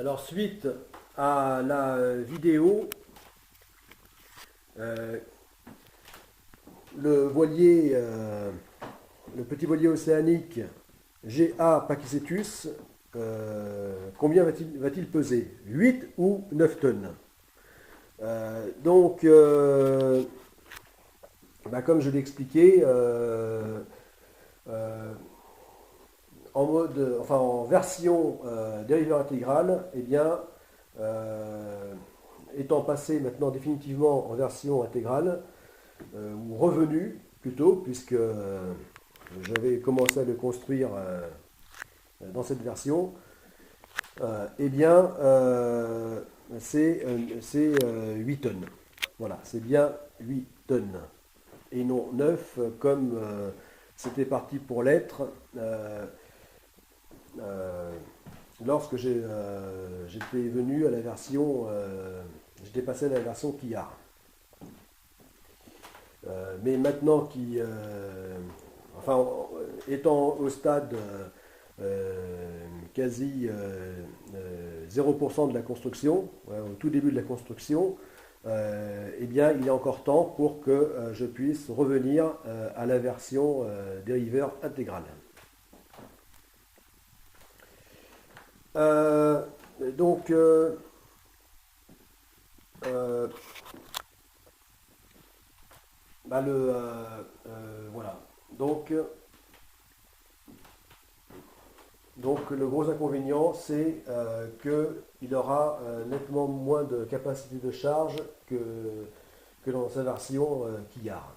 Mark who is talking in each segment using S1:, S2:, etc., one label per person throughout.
S1: Alors, suite à la vidéo, euh, le voilier, le petit voilier océanique GA Pakicetus, combien va-t-il peser? 8 ou 9 tonnes? Donc, comme je l'ai expliqué, en version dériveur intégral, eh bien, étant passé maintenant définitivement en version intégrale, ou revenu plutôt, puisque j'avais commencé à le construire dans cette version, eh bien, c'est 8 tonnes. Voilà, c'est bien 8 tonnes. Et non 9 comme c'était parti pour l'être lorsque j'étais venu à la version, j'étais passé à la version Kiar. Mais maintenant étant au stade quasi 0% de la construction, au tout début de la construction, eh bien, il est encore temps pour que je puisse revenir à la version dériveur intégrale. Donc, voilà. Donc le gros inconvénient, c'est qu'il aura nettement moins de capacité de charge que dans sa version Kiar.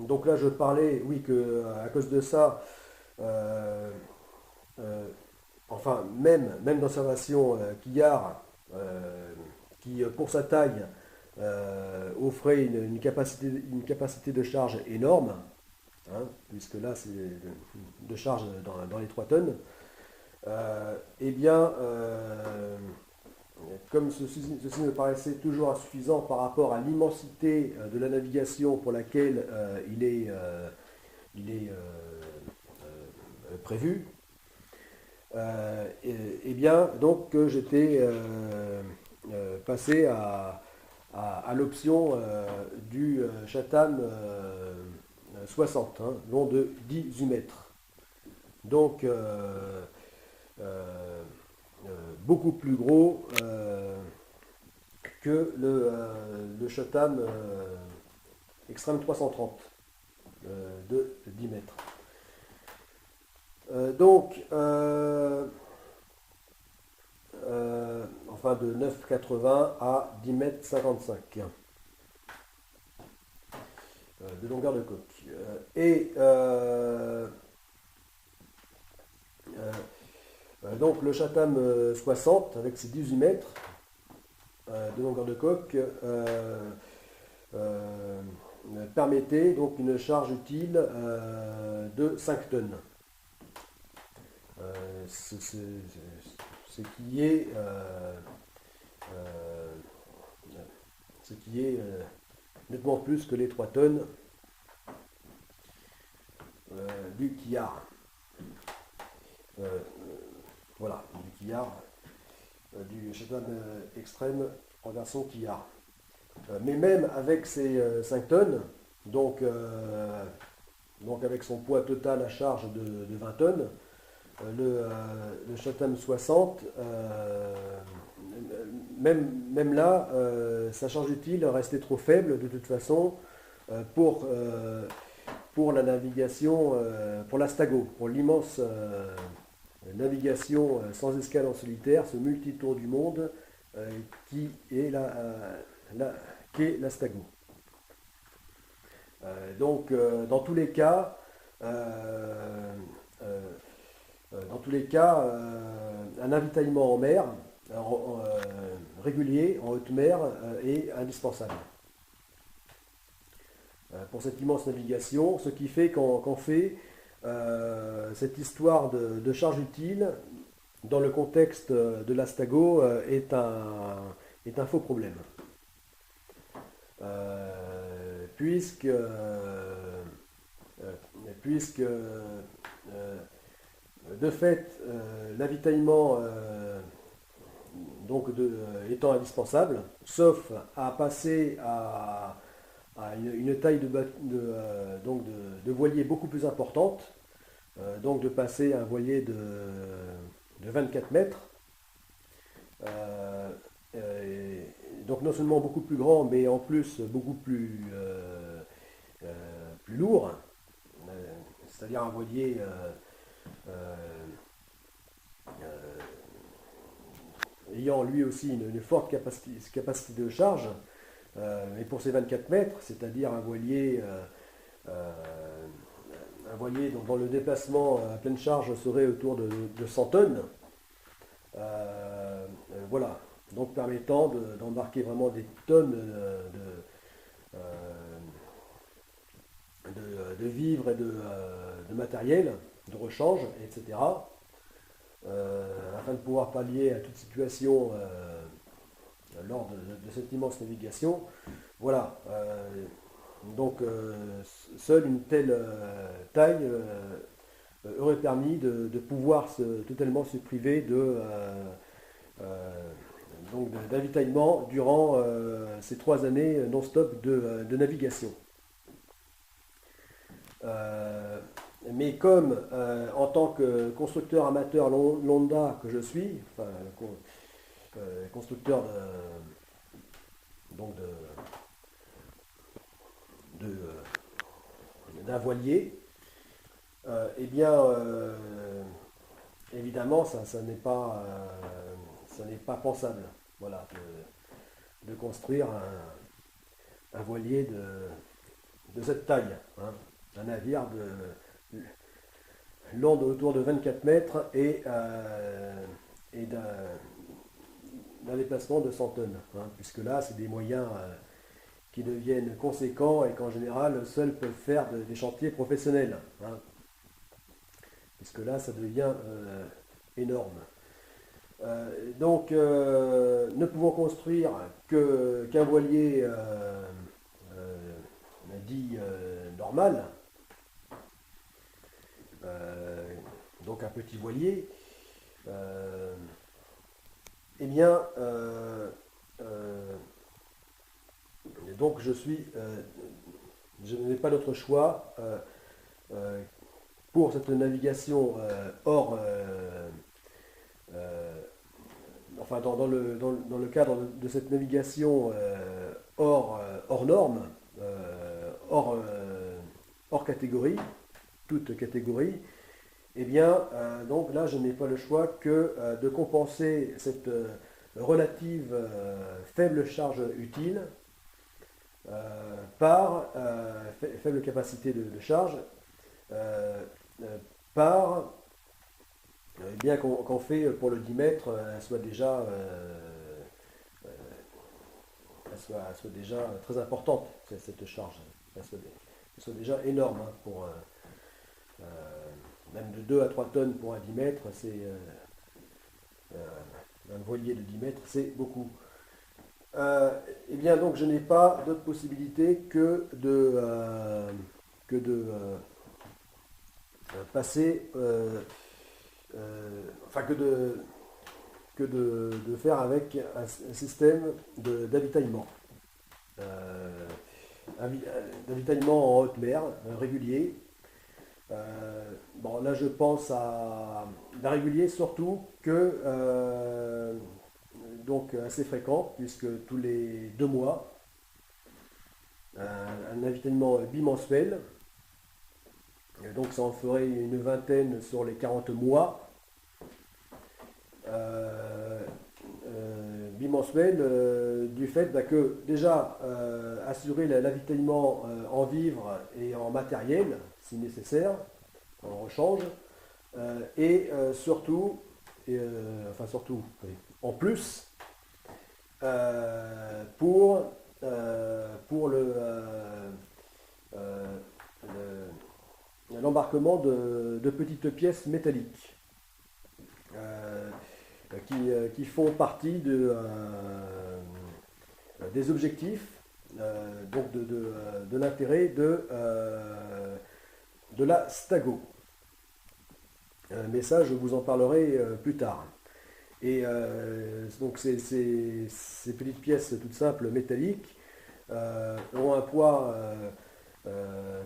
S1: Donc là, je parlais, oui, que à cause de ça, euh, même dans sa version Kiar, qui pour sa taille offrait une capacité de charge énorme, hein, puisque là c'est de charge dans les 3 tonnes, eh bien, comme ceci me paraissait toujours insuffisant par rapport à l'immensité de la navigation pour laquelle il est prévu, et bien, donc j'étais passé à l'option du Chatham 60, hein, long de 18 mètres. Donc, beaucoup plus gros que le Chatham Extreme 330 de 10 mètres. De 9,80 à 10 mètres 55 de longueur de coque. Donc le Chatham 60 avec ses 18 mètres de longueur de coque permettait donc une charge utile de 5 tonnes. Ce qui est nettement plus que les 3 tonnes du Kiar. Voilà, du Kiar, du Chatham Extreme en version Kiar. Mais même avec ces 5 tonnes, donc avec son poids total à charge de 20 tonnes, le Chatham 60, même là, sa charge utile restait trop faible de toute façon pour la navigation, pour l'Astago, pour l'immense navigation sans escale en solitaire, ce multitour du monde qui est l'Astago. Donc, dans tous les cas, un avitaillement en mer, régulier, en haute mer, est indispensable pour cette immense navigation, ce qui fait qu'en fait, cette histoire de charge utile, dans le contexte de l'Astago, est un faux problème. Puisque puisque de fait l'avitaillement étant indispensable, sauf à passer à une taille de voilier beaucoup plus importante, donc de passer à un voilier de 24 mètres, donc non seulement beaucoup plus grand, mais en plus beaucoup plus lourd, c'est-à-dire un voilier ayant lui aussi une forte capacité de charge, mais pour ces 24 mètres, c'est-à-dire un voilier dont le déplacement à pleine charge serait autour de 100 tonnes. Voilà, donc permettant d'embarquer vraiment des tonnes de vivres et de matériel, de rechange, etc. Afin de pouvoir pallier à toute situation lors de cette immense navigation. Voilà, seule une telle taille aurait permis de pouvoir totalement se priver d'avitaillement durant ces 3 années non-stop de navigation. Mais comme en tant que constructeur amateur Londa que je suis, enfin, constructeur d'un voilier, eh bien, évidemment, ça n'est pas pensable, voilà, de construire un voilier de cette taille, hein, un navire long autour de 24 mètres et d'un déplacement de 100 tonnes, hein, puisque là, c'est des moyens qui deviennent conséquents et qu'en général, seuls peuvent faire des chantiers professionnels, hein, puisque là, ça devient énorme. Ne pouvant construire qu'un voilier dit normal, donc un petit voilier, eh bien, donc je n'ai pas d'autre choix pour cette navigation dans le cadre de cette navigation hors norme, hors catégorie, toute catégorie, eh bien, donc là, je n'ai pas le choix que de compenser cette relative faible charge utile par faible capacité de charge par bien qu'on fait pour le 10 mètres, elle soit déjà très importante, cette charge, elle soit déjà énorme, hein, pour même de 2 à 3 tonnes pour un 10 mètres, c'est un voilier de 10 mètres, c'est beaucoup. Eh bien, donc, je n'ai pas d'autre possibilité que passer, de faire avec un système d'avitaillement. D'avitaillement en haute mer, régulier. Bon, là, je pense à régulier surtout que donc assez fréquent, puisque tous les 2 mois, un avitaillement bimensuel. Donc ça en ferait une vingtaine sur les 40 mois. Bimensuel, du fait que déjà assurer l'avitaillement en vivres et en matériel, si nécessaire, en rechange, et surtout, en plus, pour l'embarquement de petites pièces métalliques qui font partie des objectifs, donc de l'intérêt de de la Stago. Mais ça, je vous en parlerai plus tard. Et donc ces petites pièces toutes simples métalliques ont un poids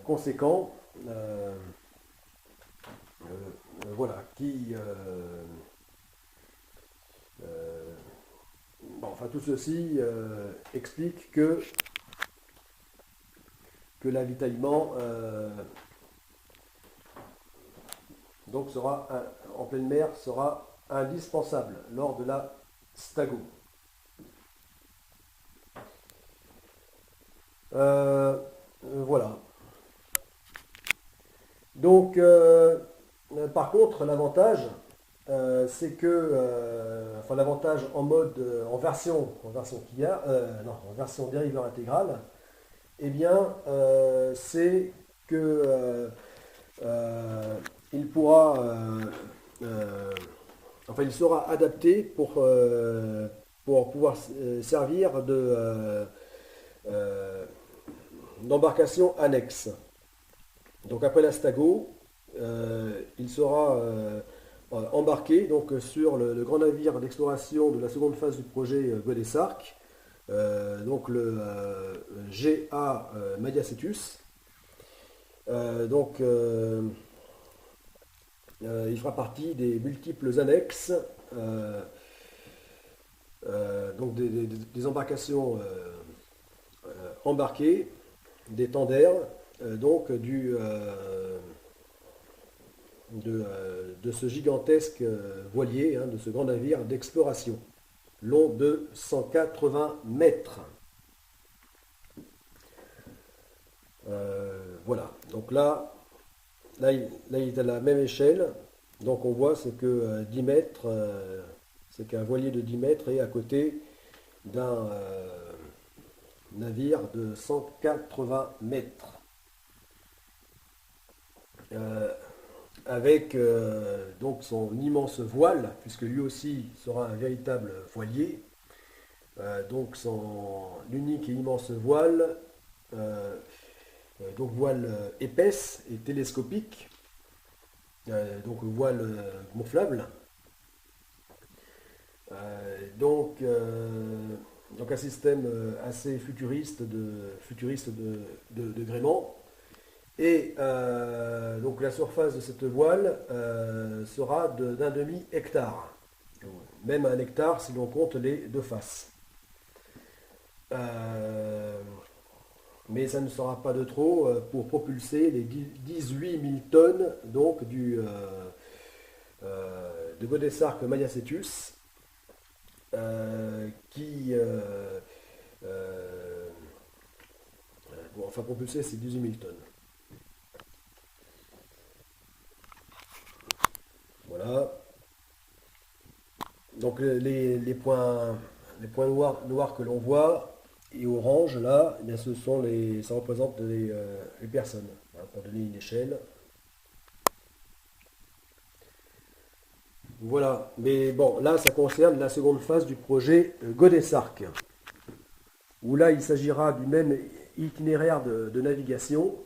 S1: conséquent, voilà, qui bon, enfin tout ceci explique que l'avitaillement donc sera en pleine mer sera indispensable lors de la Stago. Voilà. Donc, par contre, l'avantage, c'est que, enfin l'avantage en mode, en version qu'il y a, non, en version dériveur intégrale, eh bien, c'est que il pourra, enfin, il sera adapté pour pouvoir servir d'embarcation annexe. Donc après la Stago, il sera embarqué donc, sur le grand navire d'exploration de la seconde phase du projet Godessark, donc le GA Mayacetus. Donc il fera partie des multiples annexes, donc des embarcations embarquées, des tenders, donc de ce gigantesque voilier, hein, de ce grand navire d'exploration, long de 180 mètres. Voilà, donc là il est à la même échelle, donc on voit c'est que 10 mètres, c'est qu'un voilier de 10 mètres est à côté d'un navire de 180 mètres. Avec donc son immense voile, puisque lui aussi sera un véritable voilier, donc l'unique et immense voile, donc voile épaisse et télescopique, donc voile gonflable, donc un système assez futuriste de gréement. Et donc la surface de cette voile sera d'un demi-hectare, même un hectare si l'on compte les deux faces. Mais ça ne sera pas de trop pour propulser les 18 000 tonnes donc, de Godessark Mayacetus, qui enfin propulser ces 18 000 tonnes. Voilà. Donc les points noirs que l'on voit et orange là, eh bien, ça représente les personnes, hein, pour donner une échelle. Voilà, mais bon, là ça concerne la seconde phase du projet Godessark, où là il s'agira du même itinéraire de navigation,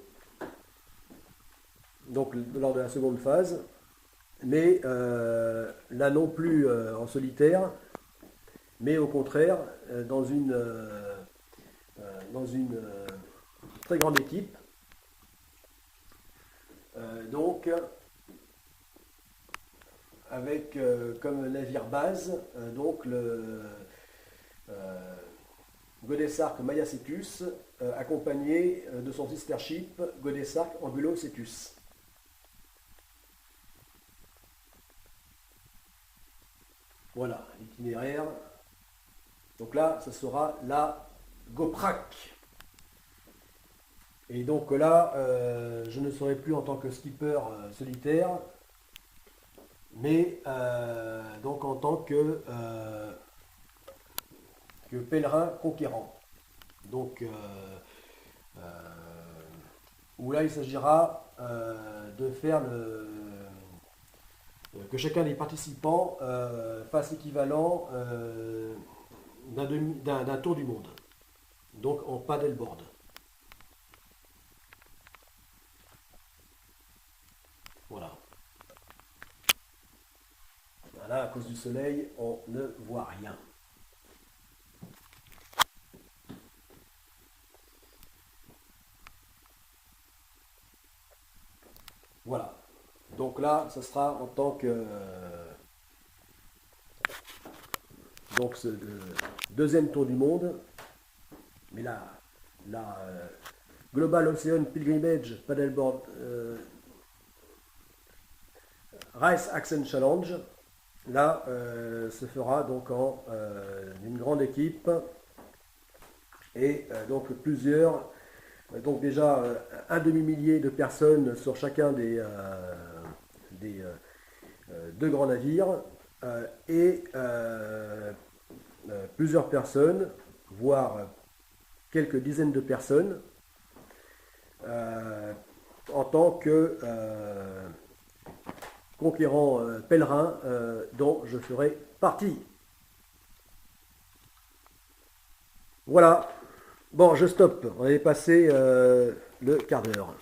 S1: donc lors de la seconde phase, mais là non plus en solitaire, mais au contraire dans une très grande équipe. Donc avec comme navire base donc le Godessark Mayacetus, accompagné de son sister ship Godessark Angulo-Cetus. Voilà l'itinéraire. Donc là, ça sera la Goprak. Et donc là, je ne serai plus en tant que skipper solitaire, mais donc en tant que pèlerin conquérant. Donc où là il s'agira de faire que chacun des participants fasse l'équivalent d'un tour du monde, donc en paddleboard. cause du soleil, on ne voit rien. Voilà. Donc là, ça sera en tant que... donc ce deuxième tour du monde. Mais là, Global Ocean Pilgrimage Paddleboard Race Accent Challenge, là, se fera donc en une grande équipe et donc plusieurs, donc déjà un demi-millier de personnes sur chacun des deux grands navires et plusieurs personnes, voire quelques dizaines de personnes en tant que conquérant pèlerin dont je ferai partie. Voilà. Bon, je stoppe. On avait passé le quart d'heure.